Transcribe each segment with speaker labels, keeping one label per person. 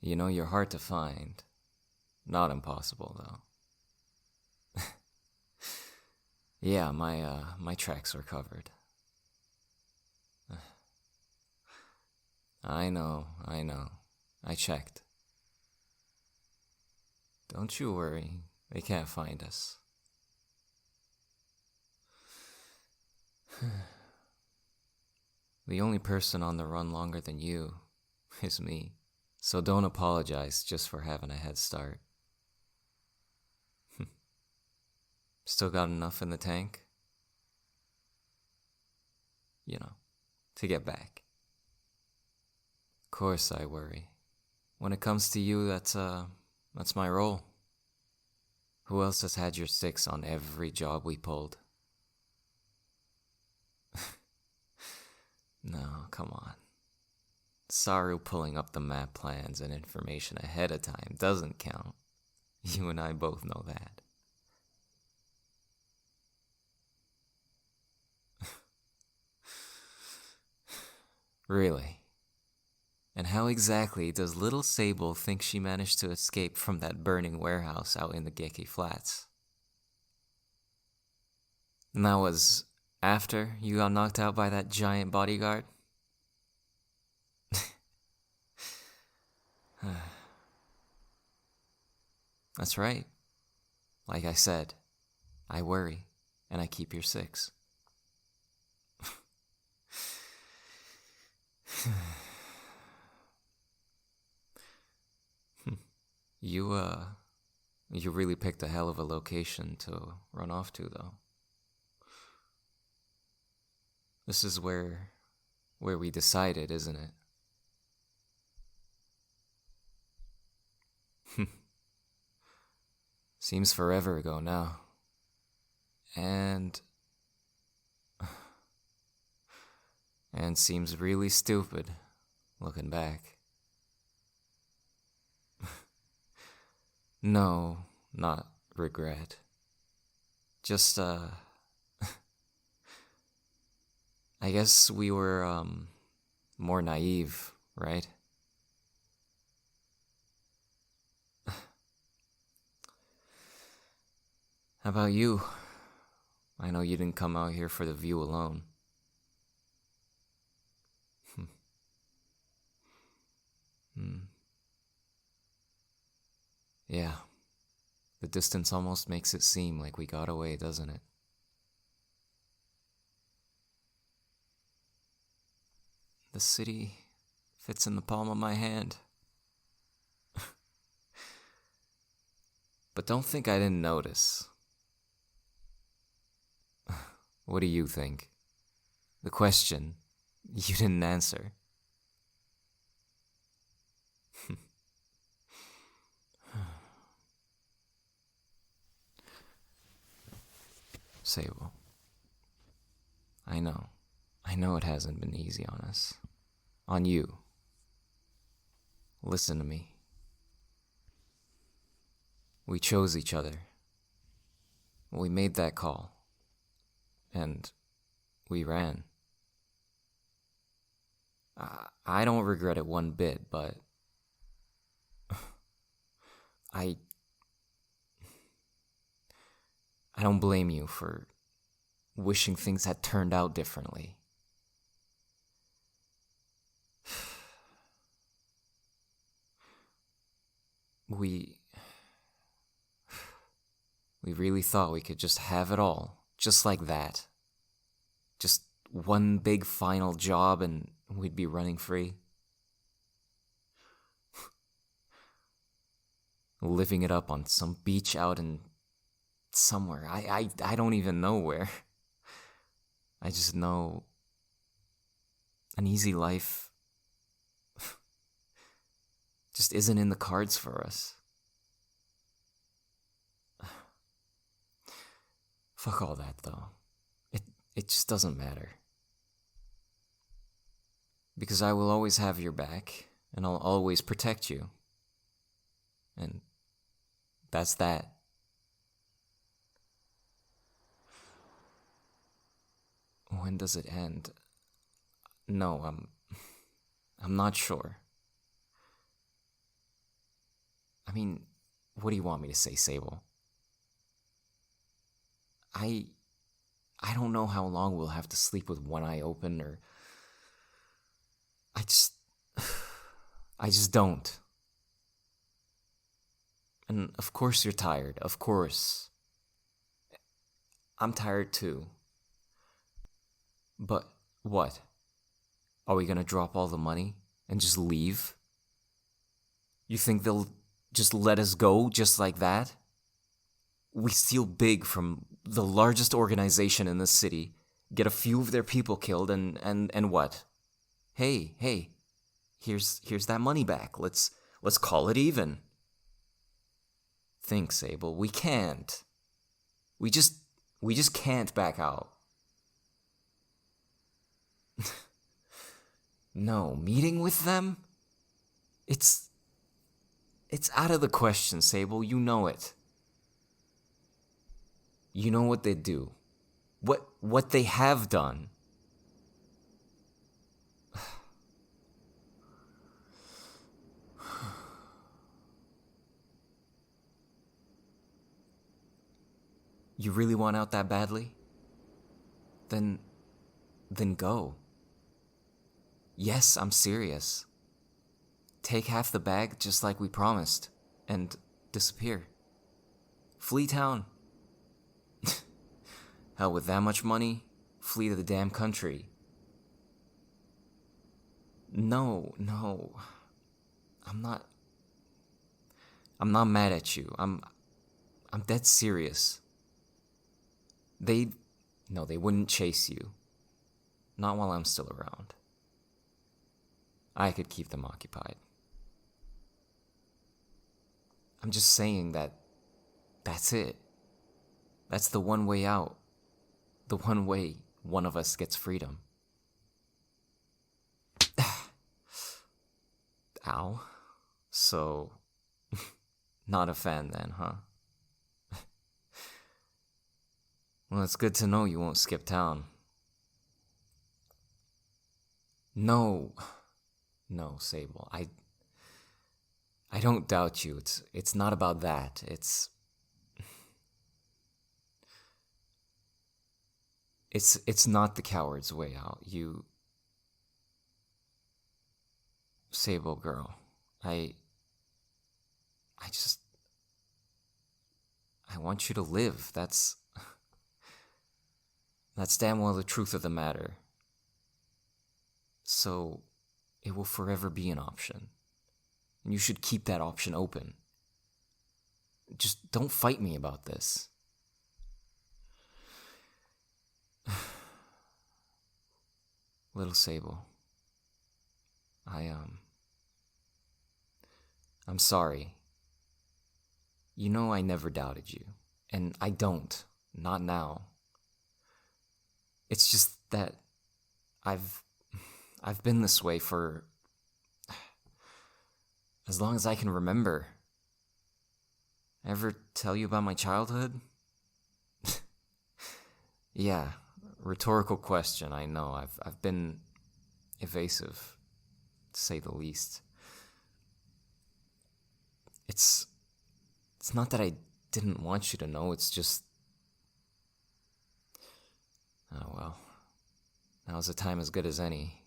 Speaker 1: You know, you're hard to find. Not impossible, though. Yeah, my tracks were covered. I know. I checked. Don't you worry, they can't find us. The only person on the run longer than you is me, so don't apologize just for having a head start. Still got enough in the tank? You know, to get back. Of course I worry. When it comes to you, that's my role. Who else has had your six on every job we pulled? No, come on. Saru pulling up the map plans and information ahead of time doesn't count. You and I both know that. Really? And how exactly does little Sable think she managed to escape from that burning warehouse out in the Geki Flats? And that was after you got knocked out by that giant bodyguard? That's right. Like I said, I worry, and I keep your six. You, you really picked a hell of a location to run off to, though. This is where we decided, isn't it? Seems forever ago now. And seems really stupid, looking back. No, not regret. Just, I guess we were, more naive, right? How about you? I know you didn't come out here for the view alone. Yeah, the distance almost makes it seem like we got away, doesn't it? The city fits in the palm of my hand. But don't think I didn't notice. What do you think? The question you didn't answer. Sable. I know it hasn't been easy on us. On you. Listen to me. We chose each other. We made that call. And we ran. I don't regret it one bit, but I don't blame you for wishing things had turned out differently. We really thought we could just have it all, just like that. Just one big final job and we'd be running free. Living it up on some beach out in somewhere. I don't even know where. I just know an easy life just isn't in the cards for us. Fuck all that, though. It just doesn't matter. Because I will always have your back, and I'll always protect you. And that's that. When does it end? No, I'm not sure. I mean, what do you want me to say, Sable? I don't know how long we'll have to sleep with one eye open, or I just I just don't. And of course you're tired, of course. I'm tired too. But what? Are we gonna drop all the money and just leave? You think they'll just let us go just like that? We steal big from the largest organization in the city, get a few of their people killed, and what? Hey, here's that money back. Let's call it even. Think, Sable, we can't. We just can't back out. No, meeting with them? It's out of the question, Sable, you know it. You know what they do. What they have done. You really want out that badly? Then go. Yes, I'm serious. Take half the bag just like we promised, and disappear. Flee town. Hell, with that much money, flee to the damn country. No. I'm not mad at you. I'm dead serious. They wouldn't chase you. Not while I'm still around. I could keep them occupied. I'm just saying that's it. That's the one way out. The one way one of us gets freedom. Ow. So, not a fan then, huh? Well, it's good to know you won't skip town. No, Sable. I don't doubt you. It's not about that. It's not the coward's way out. You, Sable girl, I want you to live. That's damn well the truth of the matter. So, it will forever be an option. And you should keep that option open. Just don't fight me about this. Little Sable, I'm sorry. You know I never doubted you, and I don't, not now. It's just that I've been this way for as long as I can remember. Ever tell you about my childhood? Yeah, rhetorical question, I know. I've been evasive, to say the least. It's not that I didn't want you to know, it's just... Oh well, now's a time as good as any.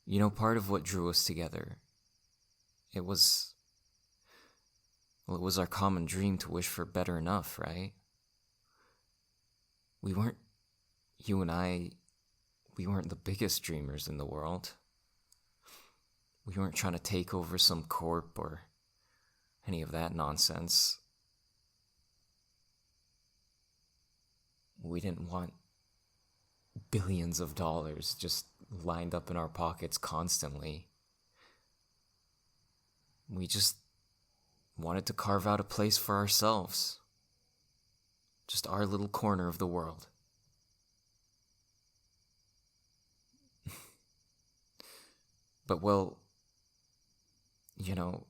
Speaker 1: You know, part of what drew us together, it was our common dream to wish for better enough, right? You and I, we weren't the biggest dreamers in the world. We weren't trying to take over some corp or any of that nonsense. We didn't want billions of dollars just lined up in our pockets constantly. We just wanted to carve out a place for ourselves. Just our little corner of the world. But well, you know,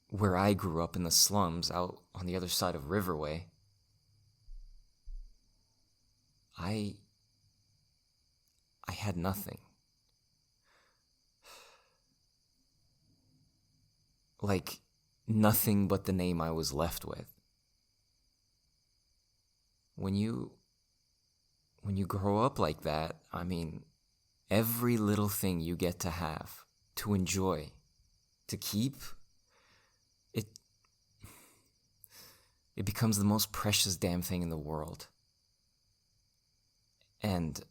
Speaker 1: where I grew up in the slums out on the other side of Riverway, I had nothing. Like, nothing but the name I was left with. When you grow up like that, I mean, every little thing you get to have, to enjoy, to keep, it becomes the most precious damn thing in the world. And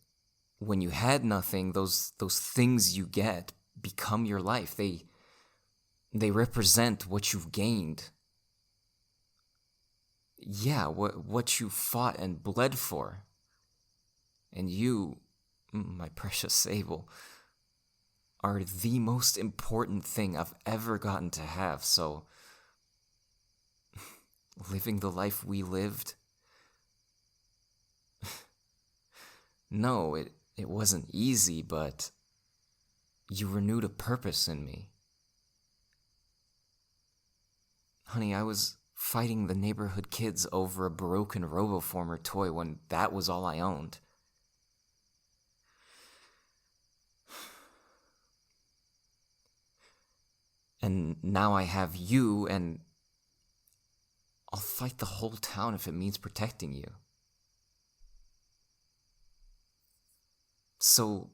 Speaker 1: when you had nothing, those things you get become your life. They represent what you've gained. Yeah, what you fought and bled for. And you, my precious Sable, are the most important thing I've ever gotten to have. So, living the life we lived, no, it wasn't easy, but you renewed a purpose in me. Honey, I was fighting the neighborhood kids over a broken RoboFormer toy when that was all I owned. And now I have you, and I'll fight the whole town if it means protecting you. So,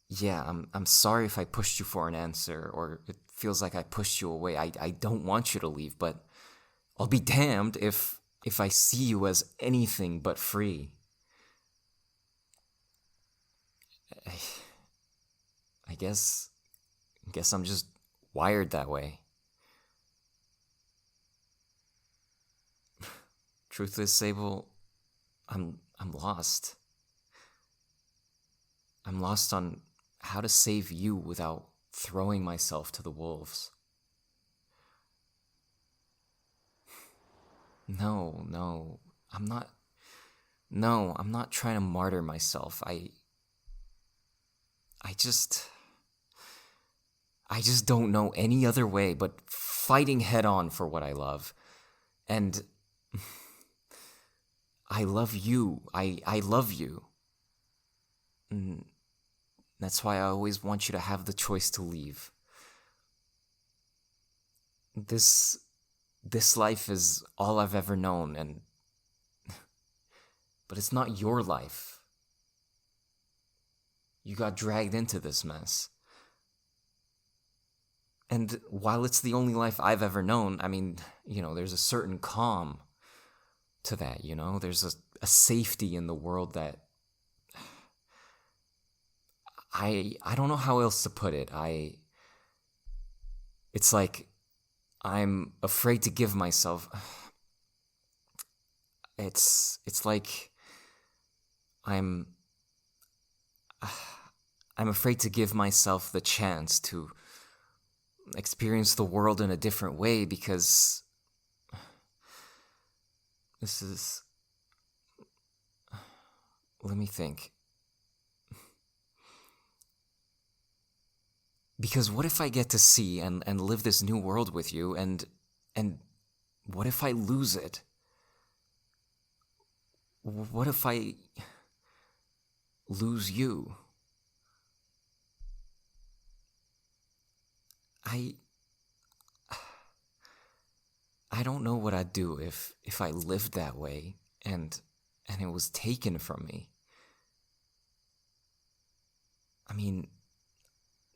Speaker 1: yeah, I'm sorry if I pushed you for an answer, or it feels like I pushed you away. I don't want you to leave, but I'll be damned if I see you as anything but free. I guess I'm just wired that way. Truth is, Sable, I'm lost. I'm lost on how to save you without throwing myself to the wolves. No, I'm not. No, I'm not trying to martyr myself. I just don't know any other way but fighting head on for what I love. And I love you. I love you. And that's why I always want you to have the choice to leave. This life is all I've ever known, and but it's not your life. You got dragged into this mess. And while it's the only life I've ever known, I mean, there's a certain calm to that, There's a safety in the world that I don't know how else to put it. It's like I'm afraid to give myself. It's like I'm afraid to give myself the chance to experience the world in a different way, because this is... Let me think. Because what if I get to see and live this new world with you, and what if I lose it? What if I lose you? I don't know what I'd do if I lived that way and it was taken from me. I mean,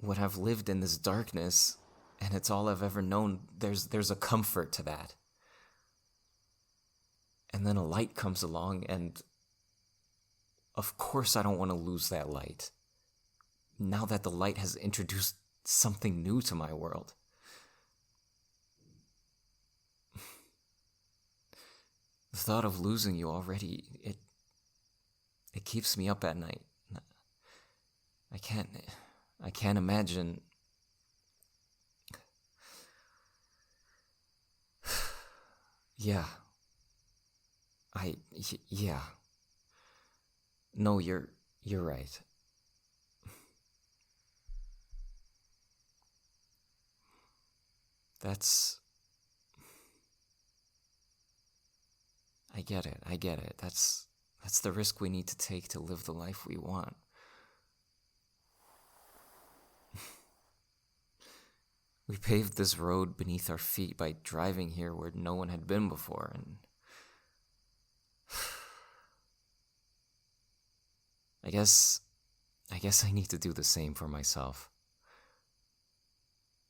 Speaker 1: what I've lived in this darkness, and it's all I've ever known, there's a comfort to that. And then a light comes along, and of course I don't want to lose that light. Now that the light has introduced something new to my world. The thought of losing you already, it keeps me up at night. I can't imagine. Yeah. Yeah. No, you're right. I get it. That's the risk we need to take to live the life we want. We paved this road beneath our feet by driving here where no one had been before, and I guess I need to do the same for myself.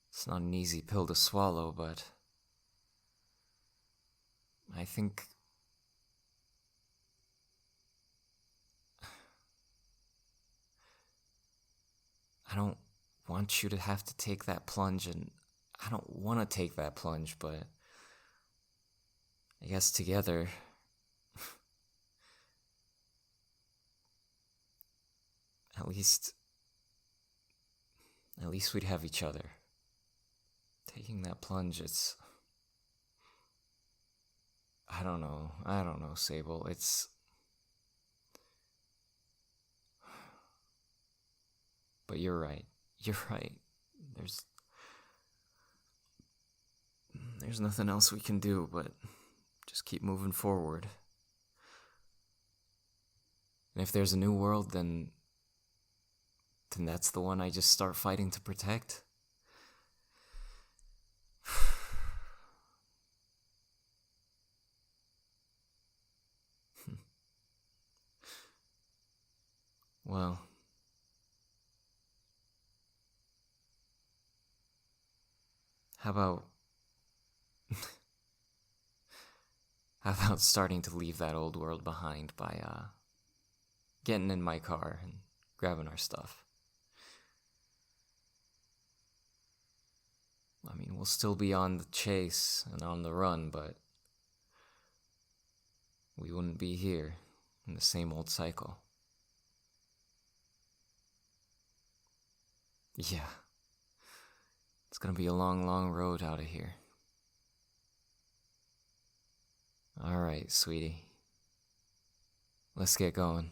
Speaker 1: It's not an easy pill to swallow, but I think I don't want you to have to take that plunge, and I don't want to take that plunge, but I guess together, at least we'd have each other. Taking that plunge, it's, I don't know, Sable, but you're right. There's nothing else we can do but just keep moving forward. And if there's a new world, then that's the one I just start fighting to protect. Well, how about starting to leave that old world behind by getting in my car and grabbing our stuff? I mean, we'll still be on the chase and on the run, but we wouldn't be here in the same old cycle. Yeah. It's gonna be a long, long road out of here. Alright, sweetie. Let's get going.